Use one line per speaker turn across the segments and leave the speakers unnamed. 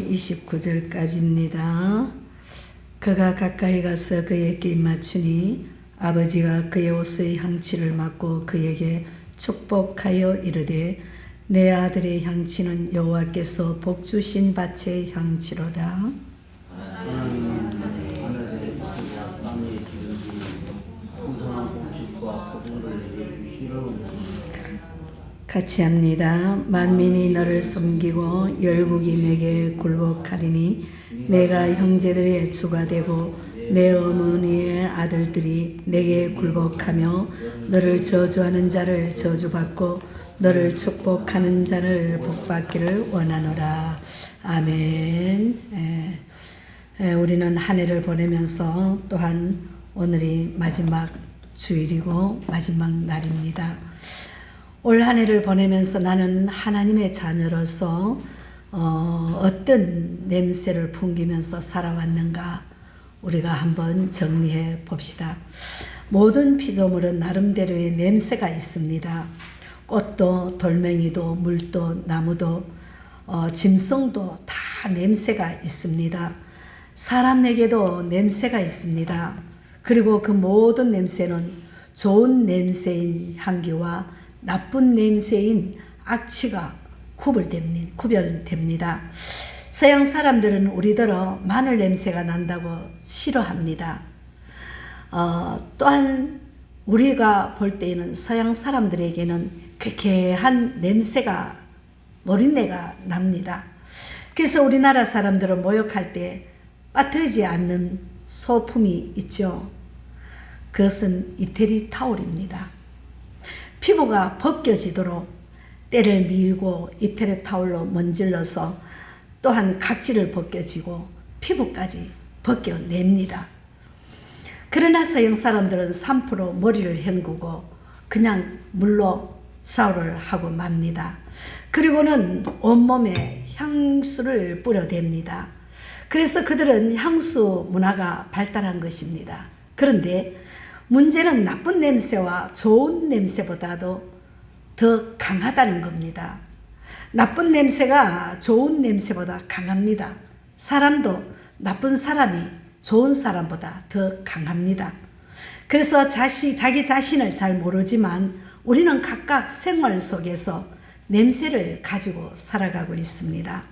13장 29절까지입니다. 그가 가까이 가서 그에게 입맞추니 아버지가 그의 옷의 향취를 맡고 그에게 축복하여 이르되 내 아들의 향취는 여호와께서 복 주신 밭의 향취로다. 같이 합니다. 만민이 너를 섬기고 열국이 내게 굴복하리니 내가 형제들의 주가 되고 내 어머니의 아들들이 내게 굴복하며 너를 저주하는 자를 저주받고 너를 축복하는 자를 복받기를 원하노라. 아멘. 우리는 한 해를 보내면서 또한 오늘이 마지막 주일이고 마지막 날입니다. 올 한 해를 보내면서 나는 하나님의 자녀로서 어떤 냄새를 풍기면서 살아왔는가 우리가 한번 정리해 봅시다. 모든 피조물은 나름대로의 냄새가 있습니다. 꽃도 돌멩이도 물도 나무도 짐승도 다 냄새가 있습니다. 사람에게도 냄새가 있습니다. 그리고 그 모든 냄새는 좋은 냄새인 향기와 나쁜 냄새인 악취가 구별됩니다. 서양 사람들은 우리더러 마늘 냄새가 난다고 싫어합니다. 또한 우리가 볼 때에는 서양 사람들에게는 쾌쾌한 냄새가 노린내가 납니다. 그래서 우리나라 사람들은 모욕할 때 빠뜨리지 않는 소품이 있죠. 그것은 이태리 타올입니다. 피부가 벗겨지도록 때를 밀고 이태리 타올로 문질러서 또한 각질을 벗겨지고 피부까지 벗겨냅니다. 그러나 서양 사람들은 3% 머리를 헹구고 그냥 물로 샤워를 하고 맙니다. 그리고는 온몸에 향수를 뿌려댑니다. 그래서 그들은 향수 문화가 발달한 것입니다. 그런데 문제는 나쁜 냄새와 좋은 냄새보다도 더 강하다는 겁니다. 나쁜 냄새가 좋은 냄새보다 강합니다. 사람도 나쁜 사람이 좋은 사람보다 더 강합니다. 그래서 자기 자신을 잘 모르지만 우리는 각각 생활 속에서 냄새를 가지고 살아가고 있습니다.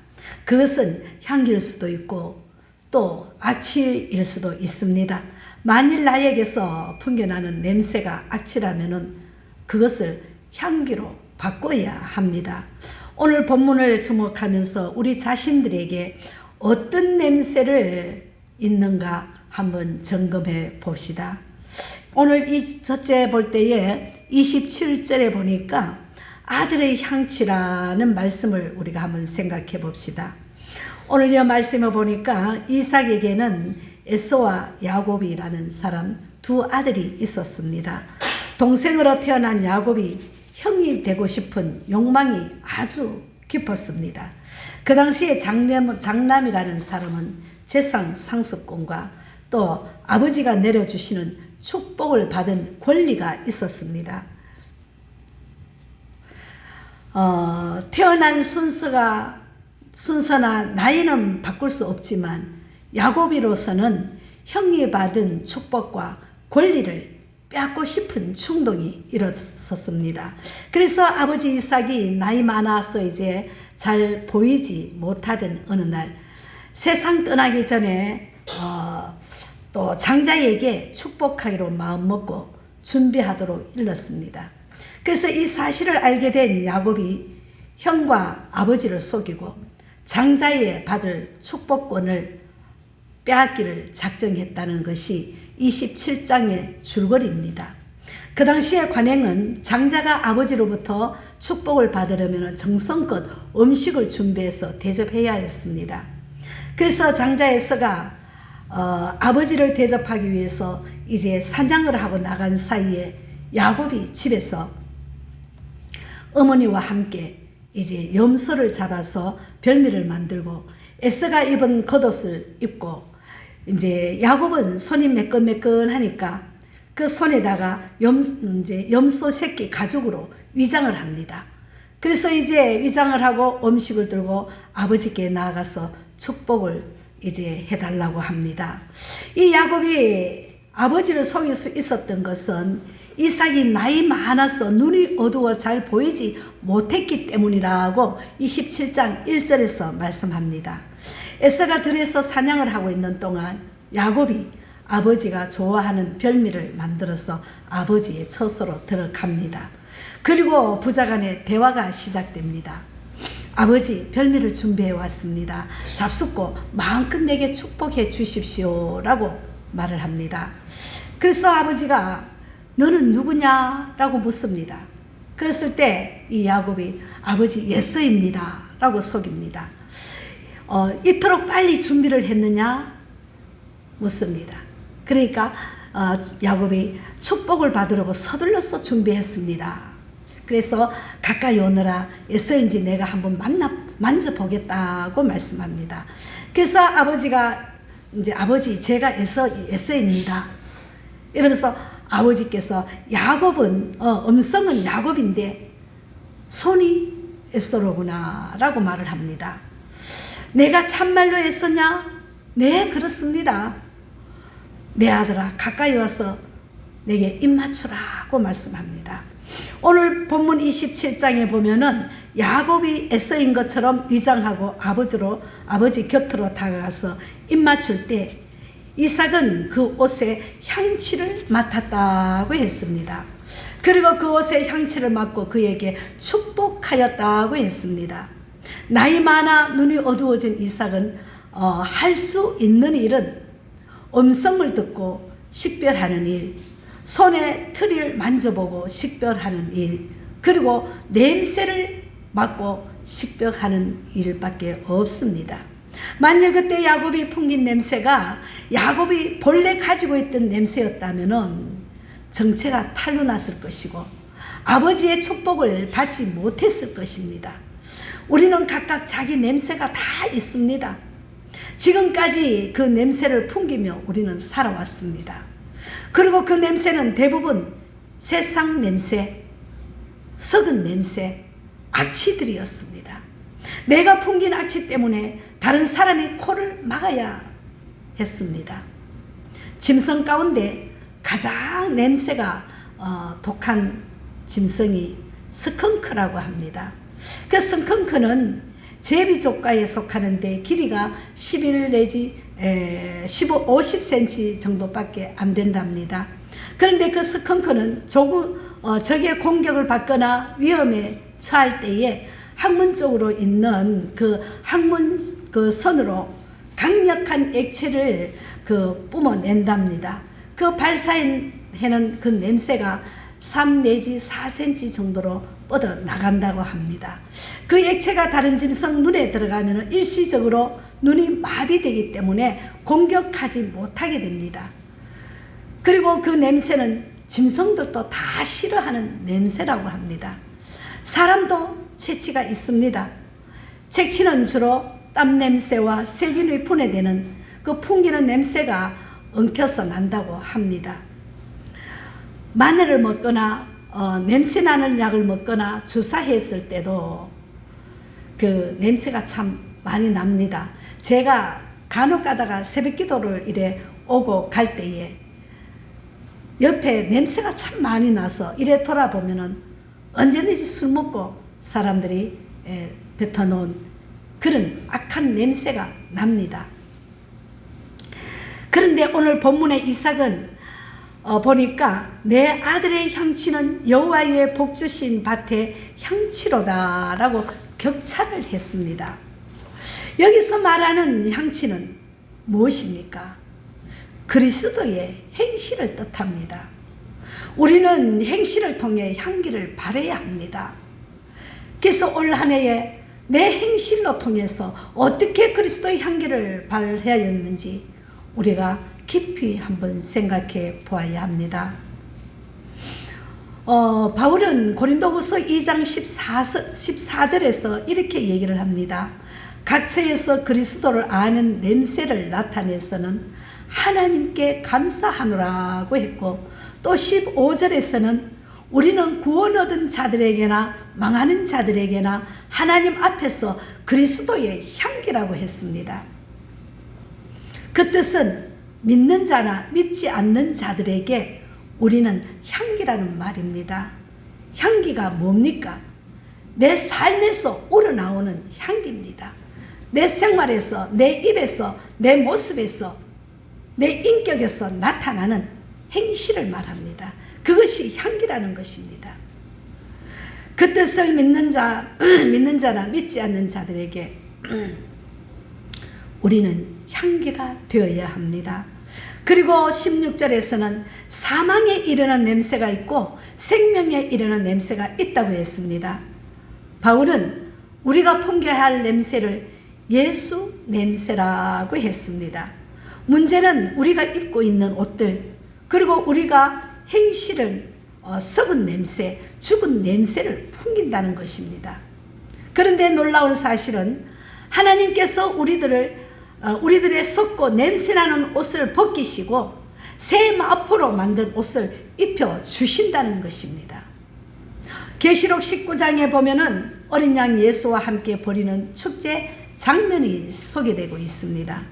그것은 향기일 수도 있고 또 악취일 수도 있습니다. 만일 나에게서 풍겨나는 냄새가 악취라면은 그것을 향기로 바꿔야 합니다. 오늘 본문을 주목하면서 우리 자신들에게 어떤 냄새를 있는가 한번 점검해 봅시다. 오늘 이 첫째 볼 때에 27절에 보니까 아들의 향취라는 말씀을 우리가 한번 생각해 봅시다. 오늘 이 말씀을 보니까 이삭에게는 에서와 야곱이라는 사람 두 아들이 있었습니다. 동생으로 태어난 야곱이 형이 되고 싶은 욕망이 아주 깊었습니다. 그 당시에 장남이라는 사람은 재산 상속권과 또 아버지가 내려주시는 축복을 받은 권리가 있었습니다. 태어난 순서나 나이는 바꿀 수 없지만 야곱이로서는 형이 받은 축복과 권리를 빼앗고 싶은 충동이 일어섰습니다. 그래서 아버지 이삭이 나이 많아서 이제 잘 보이지 못하던 어느 날 세상 떠나기 전에 또 장자에게 축복하기로 마음먹고 준비하도록 일렀습니다. 그래서 이 사실을 알게 된 야곱이 형과 아버지를 속이고 장자에 받을 축복권을 빼앗기를 작정했다는 것이 27장의 줄거리입니다. 그 당시의 관행은 장자가 아버지로부터 축복을 받으려면 정성껏 음식을 준비해서 대접해야 했습니다. 그래서 장자 에서가 아버지를 대접하기 위해서 이제 사냥을 하고 나간 사이에 야곱이 집에서 어머니와 함께 이제 염소를 잡아서 별미를 만들고 에서가 입은 겉옷을 입고 이제 야곱은 손이 매끈매끈하니까 그 손에다가 염소 새끼 가죽으로 위장을 합니다. 그래서 이제 위장을 하고 음식을 들고 아버지께 나아가서 축복을 이제 해달라고 합니다. 이 야곱이 아버지를 속일 수 있었던 것은 이삭이 나이 많아서 눈이 어두워 잘 보이지 못했기 때문이라고 27장 1절에서 말씀합니다. 에서가 들에서 사냥을 하고 있는 동안 야곱이 아버지가 좋아하는 별미를 만들어서 아버지의 처소로 들어갑니다. 그리고 부자간의 대화가 시작됩니다. 아버지, 별미를 준비해 왔습니다. 잡숫고 마음껏 내게 축복해 주십시오라고 말을 합니다. 그래서 아버지가 너는 누구냐? 라고 묻습니다. 그랬을 때 이 야곱이 아버지 예서입니다 라고 속입니다. 이토록 빨리 준비를 했느냐? 묻습니다. 그러니까 야곱이 축복을 받으려고 서둘러서 준비했습니다. 그래서 가까이 오너라, 에서인지 내가 한번 만져보겠다고 말씀합니다. 그래서 아버지가 이제 아버지 제가 에서입니다 이러면서 아버지께서 야곱은 음성은 야곱인데 손이 에서로구나 라고 말을 합니다. 내가 참말로 에서냐? 네, 그렇습니다. 내 아들아, 가까이 와서 내게 입 맞추라고 말씀합니다. 오늘 본문 27장에 보면은 야곱이 에서인 것처럼 위장하고 아버지 곁으로 다가가서 입 맞출 때 이삭은 그 옷에 향취를 맡았다고 했습니다. 그리고 그 옷에 향취를 맡고 그에게 축복하였다고 했습니다. 나이 많아 눈이 어두워진 이삭은 할 수 있는 일은 음성을 듣고 식별하는 일, 손에 틀을 만져보고 식별하는 일, 그리고 냄새를 맡고 식별하는 일밖에 없습니다. 만일 그때 야곱이 풍긴 냄새가 야곱이 본래 가지고 있던 냄새였다면 정체가 탄로 났을 것이고 아버지의 축복을 받지 못했을 것입니다. 우리는 각각 자기 냄새가 다 있습니다. 지금까지 그 냄새를 풍기며 우리는 살아왔습니다. 그리고 그 냄새는 대부분 세상 냄새, 썩은 냄새, 악취들이었습니다. 내가 풍긴 악취 때문에 다른 사람이 코를 막아야 했습니다. 짐승 가운데 가장 냄새가 독한 짐승이 스컹크라고 합니다. 그 스컹크는 제비족과에 속하는데 길이가 11 내지 50cm 정도밖에 안 된답니다. 그런데 그 스컹크는 적의 공격을 받거나 위험에 처할 때에 항문 쪽으로 있는 그 항문 그 선으로 강력한 액체를 뿜어낸답니다. 그 발사해는 그 냄새가 3 내지 4cm 정도로 뻗어 나간다고 합니다. 그 액체가 다른 짐승 눈에 들어가면 일시적으로 눈이 마비되기 때문에 공격하지 못하게 됩니다. 그리고 그 냄새는 짐승들도 다 싫어하는 냄새라고 합니다. 사람도 체취가 있습니다. 체취는 주로 땀 냄새와 세균이 분해되는 그 풍기는 냄새가 엉켜서 난다고 합니다. 마늘을 먹거나 냄새나는 약을 먹거나 주사했을 때도 그 냄새가 참 많이 납니다. 제가 간혹 가다가 새벽 기도를 이래 오고 갈 때에 옆에 냄새가 참 많이 나서 이래 돌아보면은 언제든지 술 먹고 사람들이 뱉어놓은 그런 악한 냄새가 납니다. 그런데 오늘 본문의 이삭은 보니까 내 아들의 향취는 여호와의 복 주신 밭의 향취로다 라고 격찬을 했습니다. 여기서 말하는 향취는 무엇입니까? 그리스도의 행실을 뜻합니다. 우리는 행실을 통해 향기를 발해야 합니다. 그래서 올 한 해에 내 행실로 통해서 어떻게 그리스도의 향기를 발해야 했는지 우리가 깊이 한번 생각해 보아야 합니다. 바울은 고린도후서 2장 14절에서 이렇게 얘기를 합니다. 각처에서 그리스도를 아는 냄새를 나타내서는 하나님께 감사하노라고 했고, 또 15절에서는 우리는 구원 얻은 자들에게나 망하는 자들에게나 하나님 앞에서 그리스도의 향기라고 했습니다. 그 뜻은 믿는 자나 믿지 않는 자들에게 우리는 향기라는 말입니다. 향기가 뭡니까? 내 삶에서 우러나오는 향기입니다. 내 생활에서, 내 입에서, 내 모습에서, 내 인격에서 나타나는 행실을 말합니다. 그것이 향기라는 것입니다. 그 뜻을 믿는 자나 믿지 않는 자들에게 우리는 향기가 되어야 합니다. 그리고 16절에서는 사망에 이르는 냄새가 있고 생명에 이르는 냄새가 있다고 했습니다. 바울은 우리가 풍겨야 할 냄새를 예수 냄새라고 했습니다. 문제는 우리가 입고 있는 옷들, 그리고 우리가 행실을 썩은 냄새, 죽은 냄새를 풍긴다는 것입니다. 그런데 놀라운 사실은 하나님께서 우리들의 썩고 냄새나는 옷을 벗기시고 새 마포로 만든 옷을 입혀 주신다는 것입니다. 계시록 19장에 보면은 어린 양 예수와 함께 벌이는 축제 장면이 소개되고 있습니다.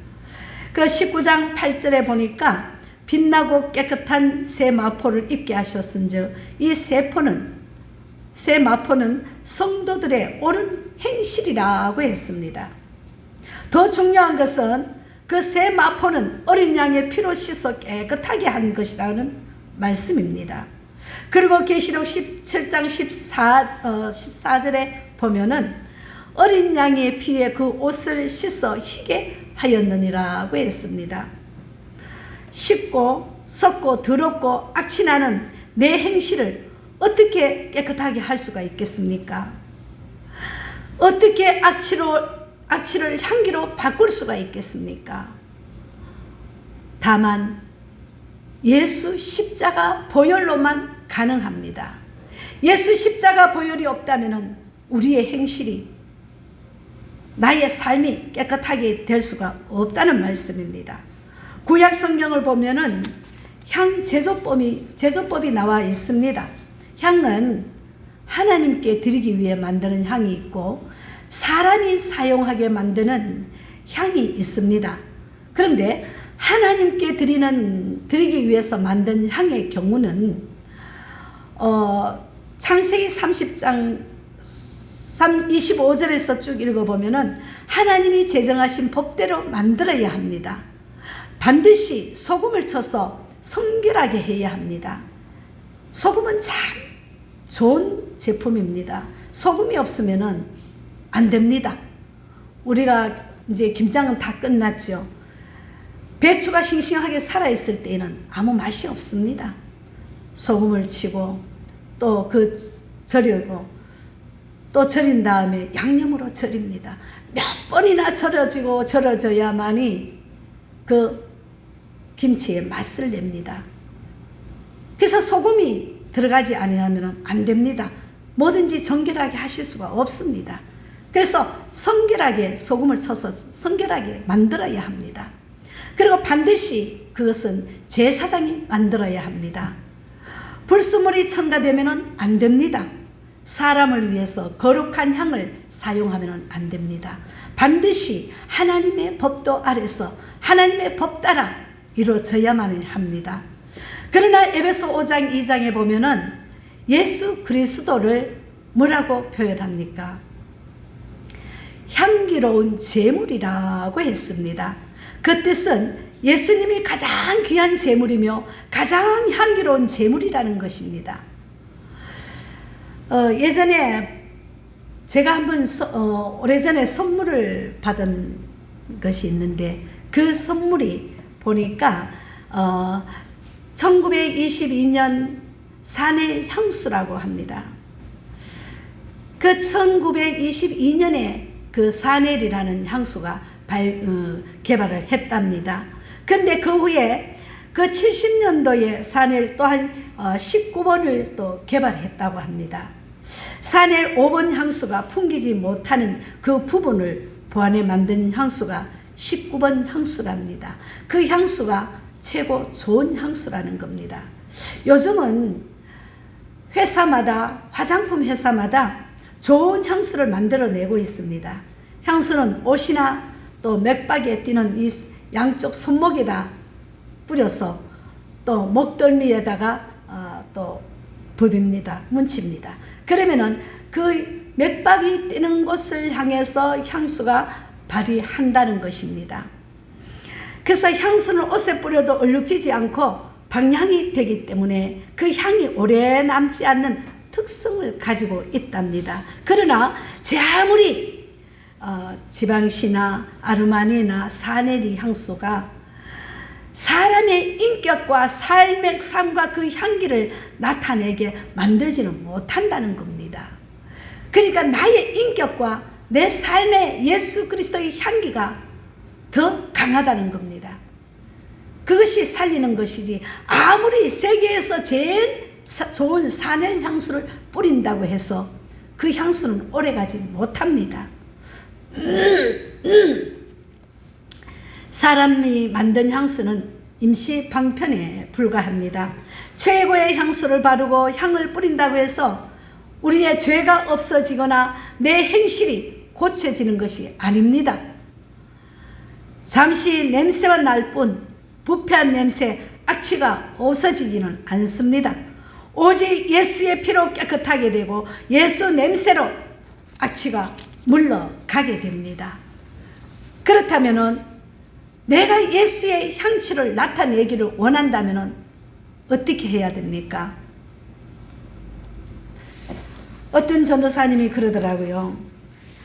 그 19장 8절에 보니까 빛나고 깨끗한 새 마포를 입게 하셨은즉 이 새 마포는 성도들의 옳은 행실이라고 했습니다. 더 중요한 것은 그 새 마포는 어린 양의 피로 씻어 깨끗하게 한 것이라는 말씀입니다. 그리고 계시록 17장 14절에 보면은 어린 양의 피에 그 옷을 씻어 희게 하였느니라고 했습니다. 씻고 썩고 더럽고 악취나는 내 행실을 어떻게 깨끗하게 할 수가 있겠습니까? 어떻게 악취를 향기로 바꿀 수가 있겠습니까? 다만 예수 십자가 보혈로만 가능합니다. 예수 십자가 보혈이 없다면 우리의 행실이, 나의 삶이 깨끗하게 될 수가 없다는 말씀입니다. 구약 성경을 보면은 향 제조법이 나와 있습니다. 향은 하나님께 드리기 위해 만드는 향이 있고 사람이 사용하게 만드는 향이 있습니다. 그런데 하나님께 드리기 위해서 만든 향의 경우는 창세기 30장 25절에서 쭉 읽어보면은 하나님이 제정하신 법대로 만들어야 합니다. 반드시 소금을 쳐서 성결하게 해야 합니다. 소금은 참 좋은 제품입니다. 소금이 없으면은 안 됩니다. 우리가 이제 김장은 다 끝났죠. 배추가 싱싱하게 살아있을 때에는 아무 맛이 없습니다. 소금을 치고 또 절이고 또 절인 다음에 양념으로 절입니다. 몇 번이나 절여져야만이 그 김치의 맛을 냅니다. 그래서 소금이 들어가지 않으면 안 됩니다. 뭐든지 정결하게 하실 수가 없습니다. 그래서 성결하게 소금을 쳐서 성결하게 만들어야 합니다. 그리고 반드시 그것은 제사장이 만들어야 합니다. 불순물이 첨가되면 안 됩니다. 사람을 위해서 거룩한 향을 사용하면 안 됩니다. 반드시 하나님의 법도 아래서 하나님의 법 따라 이루어져야만 합니다. 그러나 에베소 5장 2장에 보면은 예수 그리스도를 뭐라고 표현합니까? 향기로운 제물이라고 했습니다. 그 뜻은 예수님이 가장 귀한 제물이며 가장 향기로운 제물이라는 것입니다. 예전에 제가 한번 오래전에 선물을 받은 것이 있는데 그 선물이 보니까 1922년 샤넬 향수라고 합니다. 그 1922년에 그 샤넬이라는 향수가 개발을 했답니다. 근데 그 후에 그 70년도에 샤넬 또한 19번을 또 개발했다고 합니다. 샤넬 5번 향수가 풍기지 못하는 그 부분을 보완해 만든 향수가 19번 향수랍니다. 그 향수가 최고 좋은 향수라는 겁니다. 요즘은 회사마다, 화장품 회사마다 좋은 향수를 만들어내고 있습니다. 향수는 옷이나 또 맥박에 띄는 이 양쪽 손목에다 뿌려서 또 목덜미에다가 또 부빕니다. 뭉칩니다. 그러면은 그 맥박이 뛰는 곳을 향해서 향수가 발휘한다는 것입니다. 그래서 향수는 옷에 뿌려도 얼룩지지 않고 방향이 되기 때문에 그 향이 오래 남지 않는 특성을 가지고 있답니다. 그러나 제 아무리 지방시나 아르마니나 사네리 향수가 사람의 인격과 삶과 그 향기를 나타내게 만들지는 못한다는 겁니다. 그러니까 나의 인격과 내 삶의 예수 그리스도의 향기가 더 강하다는 겁니다. 그것이 살리는 것이지, 아무리 세계에서 제일 좋은 사넬 향수를 뿌린다고 해서 그 향수는 오래가지 못합니다. 사람이 만든 향수는 임시 방편에 불과합니다. 최고의 향수를 바르고 향을 뿌린다고 해서 우리의 죄가 없어지거나 내 행실이 고쳐지는 것이 아닙니다. 잠시 냄새만 날 뿐 부패한 냄새, 악취가 없어지지는 않습니다. 오직 예수의 피로 깨끗하게 되고 예수 냄새로 악취가 물러가게 됩니다. 그렇다면은 내가 예수의 향취를 나타내기를 원한다면은 어떻게 해야 됩니까? 어떤 전도사님이 그러더라고요.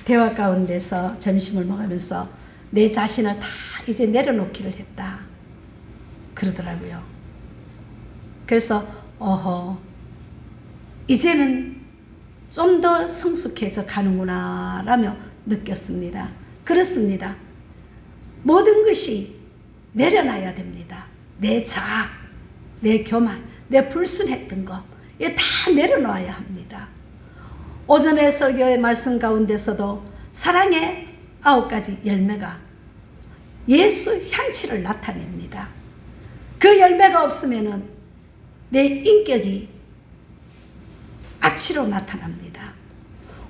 대화 가운데서 점심을 먹으면서 내 자신을 다 이제 내려놓기를 했다 그러더라고요. 그래서 이제는 좀 더 성숙해져 가는구나 라며 느꼈습니다. 그렇습니다. 모든 것이 내려놔야 됩니다. 내 자아, 내 교만, 내 불순했던 거 이거 다 내려놔야 합니다. 오전의 설교의 말씀 가운데서도 사랑의 9가지 열매가 예수 향취를 나타냅니다. 그 열매가 없으면은 내 인격이 악취로 나타납니다.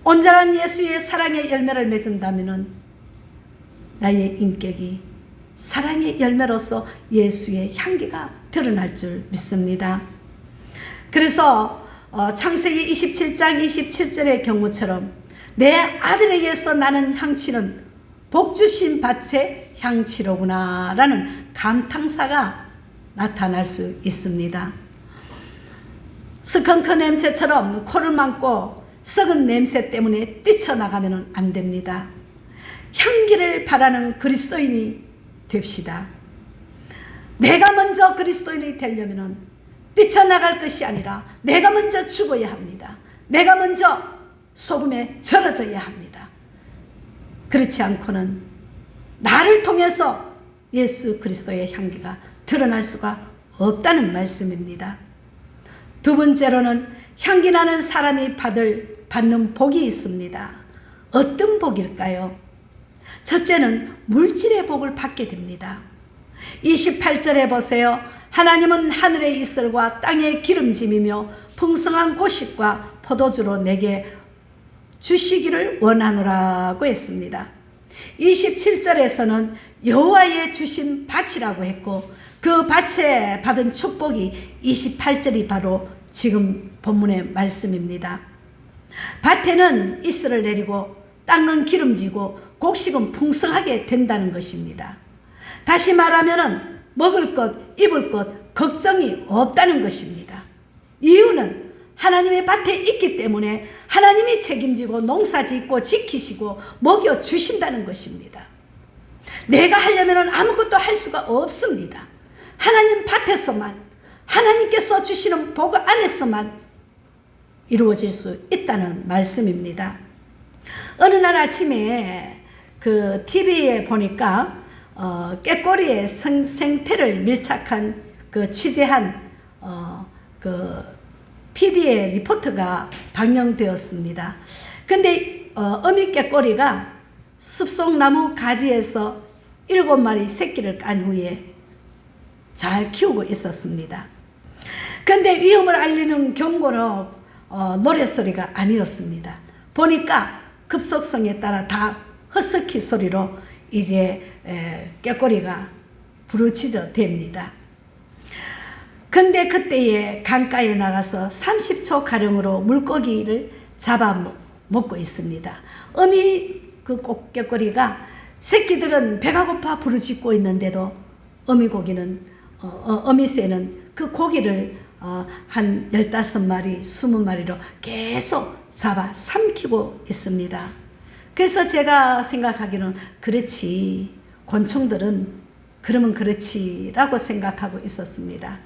온전한 예수의 사랑의 열매를 맺은다면은 나의 인격이 사랑의 열매로서 예수의 향기가 드러날 줄 믿습니다. 그래서 창세기 27장 27절의 경우처럼 내 아들에게서 나는 향취는 복주신 밭의 향취로구나 라는 감탄사가 나타날 수 있습니다. 스컹크 냄새처럼 코를 막고 썩은 냄새 때문에 뛰쳐나가면 안 됩니다. 향기를 바라는 그리스도인이 됩시다. 내가 먼저 그리스도인이 되려면 뛰쳐나갈 것이 아니라 내가 먼저 죽어야 합니다. 내가 먼저 소금에 절여져야 합니다. 그렇지 않고는 나를 통해서 예수 그리스도의 향기가 드러날 수가 없다는 말씀입니다. 두 번째로는 향기 나는 사람이 받는 복이 있습니다. 어떤 복일까요? 첫째는 물질의 복을 받게 됩니다. 28절에 보세요. 하나님은 하늘의 이슬과 땅의 기름짐이며 풍성한 고식과 포도주로 내게 주시기를 원하노라고 했습니다. 27절에서는 여호와의 주신 밭이라고 했고 그 밭에 받은 축복이 28절이 바로 지금 본문의 말씀입니다. 밭에는 이슬을 내리고 땅은 기름지고 곡식은 풍성하게 된다는 것입니다. 다시 말하면 먹을 것, 입을 것, 걱정이 없다는 것입니다. 이유는 하나님의 밭에 있기 때문에 하나님이 책임지고 농사짓고 지키시고 먹여주신다는 것입니다. 내가 하려면 아무것도 할 수가 없습니다. 하나님 밭에서만, 하나님께서 주시는 복 안에서만 이루어질 수 있다는 말씀입니다. 어느 날 아침에 그 TV에 보니까 꾀꼬리의 생태를 밀착한 그 취재한 그 PD의 리포트가 방영되었습니다. 근데 어미 꾀꼬리가 숲속나무 가지에서 7마리 새끼를 깐 후에 잘 키우고 있었습니다. 근데 위험을 알리는 경고는 노랫소리가 아니었습니다. 보니까 급속성에 따라 다 허스키 소리로 이제 꾀꼬리가 부르짖어 댑니다. 근데 그때에 강가에 나가서 30초 가량으로 물고기를 잡아 먹고 있습니다. 어미 그 꽃게꼬리가 새끼들은 배가 고파 부르짖고 있는데도 어미새는 그 고기를 한 15마리, 20마리로 계속 잡아 삼키고 있습니다. 그래서 제가 생각하기는 그렇지, 곤충들은 그러면 그렇지라고 생각하고 있었습니다.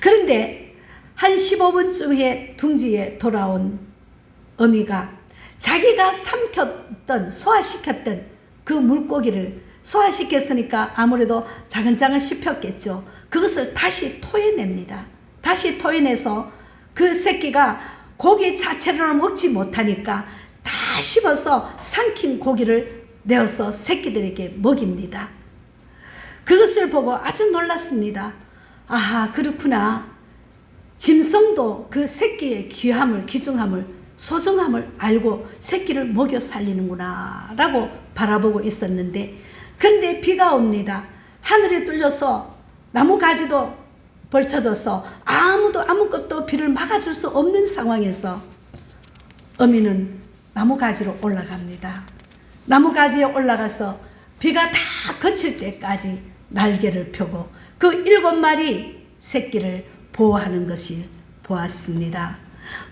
그런데 한 15분쯤 둥지에 돌아온 어미가 자기가 삼켰던, 소화시켰던 그 물고기를 소화시켰으니까 아무래도 자근자근 씹혔겠죠. 그것을 다시 토해냅니다. 다시 토해내서 그 새끼가 고기 자체를 먹지 못하니까 다 씹어서 삼킨 고기를 내어서 새끼들에게 먹입니다. 그것을 보고 아주 놀랐습니다. 아하, 그렇구나. 짐승도 그 새끼의 귀함을, 귀중함을, 소중함을 알고 새끼를 먹여 살리는구나 라고 바라보고 있었는데, 그런데 비가 옵니다. 하늘이 뚫려서 나무가지도 벌쳐져서 아무것도 비를 막아줄 수 없는 상황에서 어미는 나무가지로 올라갑니다. 나무가지에 올라가서 비가 다 그칠 때까지 날개를 펴고 그 7마리 새끼를 보호하는 것이 보았습니다.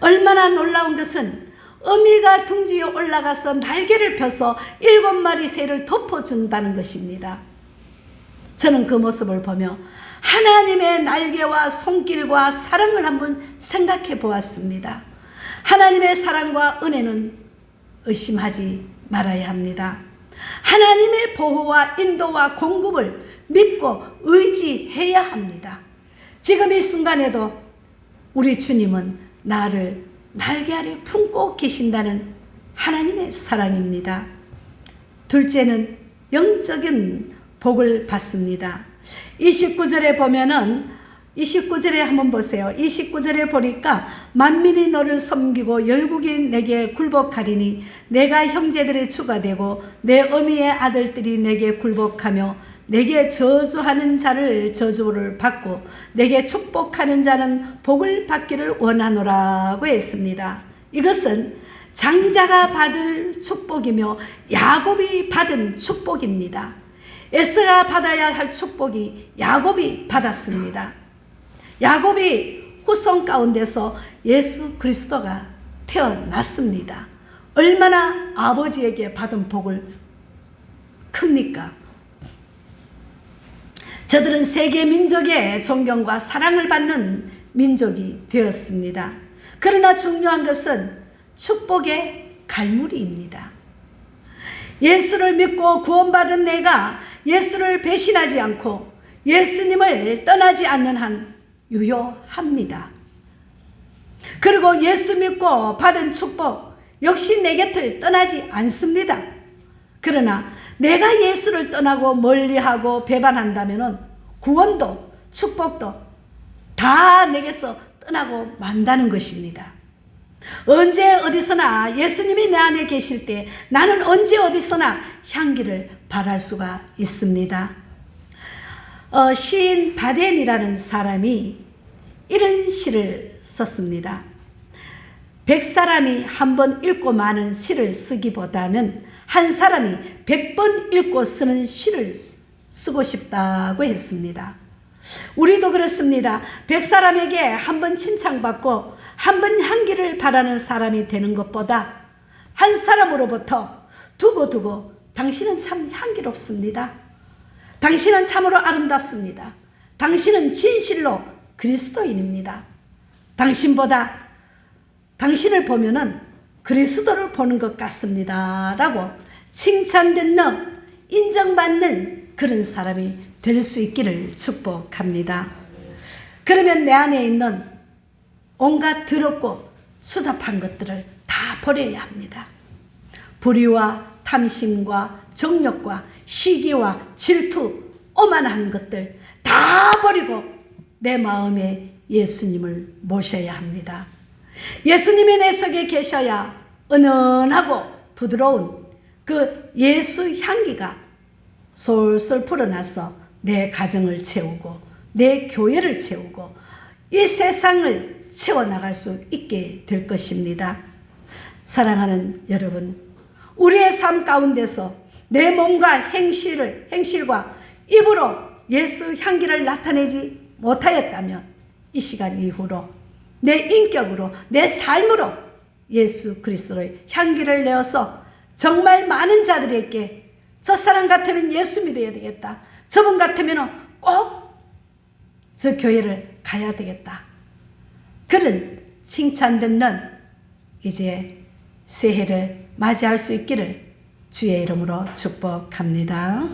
얼마나 놀라운 것은 어미가 둥지에 올라가서 날개를 펴서 7마리 새를 덮어준다는 것입니다. 저는 그 모습을 보며 하나님의 날개와 손길과 사랑을 한번 생각해 보았습니다. 하나님의 사랑과 은혜는 의심하지 말아야 합니다. 하나님의 보호와 인도와 공급을 믿고 의지해야 합니다. 지금 이 순간에도 우리 주님은 나를 날개 아래 품고 계신다는 하나님의 사랑입니다. 둘째는 영적인 복을 받습니다. 29절에 보면은 29절에 한번 보세요. 29절에 보니까 만민이 너를 섬기고 열국이 내게 굴복하리니 내가 형제들의 주가 되고 내 어미의 아들들이 내게 굴복하며 내게 저주하는 자를 저주를 받고 내게 축복하는 자는 복을 받기를 원하노라고 했습니다. 이것은 장자가 받을 축복이며 야곱이 받은 축복입니다. 에서가 받아야 할 축복이 야곱이 받았습니다. 야곱이 후손 가운데서 예수 그리스도가 태어났습니다. 얼마나 아버지에게 받은 복을 큽니까? 저들은 세계 민족의 존경과 사랑을 받는 민족이 되었습니다. 그러나 중요한 것은 축복의 갈무리입니다. 예수를 믿고 구원받은 내가 예수를 배신하지 않고 예수님을 떠나지 않는 한 유효합니다. 그리고 예수 믿고 받은 축복 역시 내 곁을 떠나지 않습니다. 그러나 내가 예수를 떠나고 멀리하고 배반한다면 구원도 축복도 다 내게서 떠나고 만다는 것입니다. 언제 어디서나 예수님이 내 안에 계실 때 나는 언제 어디서나 향기를 발할 수가 있습니다. 시인 바덴이라는 사람이 이런 시를 썼습니다. 100사람이 한 번 읽고 많은 시를 쓰기보다는 한 사람이 100번 읽고 쓰는 시를 쓰고 싶다고 했습니다. 우리도 그렇습니다. 100사람에게 한 번 칭찬받고 한 번 향기를 바라는 사람이 되는 것보다 한 사람으로부터 두고두고 당신은 참 향기롭습니다. 당신은 참으로 아름답습니다. 당신은 진실로 그리스도인입니다. 당신보다 당신을 보면은 그리스도를 보는 것 같습니다. 라고 칭찬듣는, 인정받는 그런 사람이 될 수 있기를 축복합니다. 그러면 내 안에 있는 온갖 더럽고 추잡한 것들을 다 버려야 합니다. 불의와 탐심과 정욕과 시기와 질투, 오만한 것들 다 버리고 내 마음에 예수님을 모셔야 합니다. 예수님이 내 속에 계셔야 은은하고 부드러운 그 예수 향기가 솔솔 불어나서 내 가정을 채우고 내 교회를 채우고 이 세상을 채워나갈 수 있게 될 것입니다. 사랑하는 여러분, 우리의 삶 가운데서 내 몸과 행실과 입으로 예수 향기를 나타내지 못하였다면 이 시간 이후로 내 인격으로 내 삶으로 예수 그리스도의 향기를 내어서 정말 많은 자들에게 저 사람 같으면 예수 믿어야 되겠다, 저분 같으면 꼭 저 교회를 가야 되겠다, 그런 칭찬 듣는 이제 새해를 맞이할 수 있기를 주의 이름으로 축복합니다.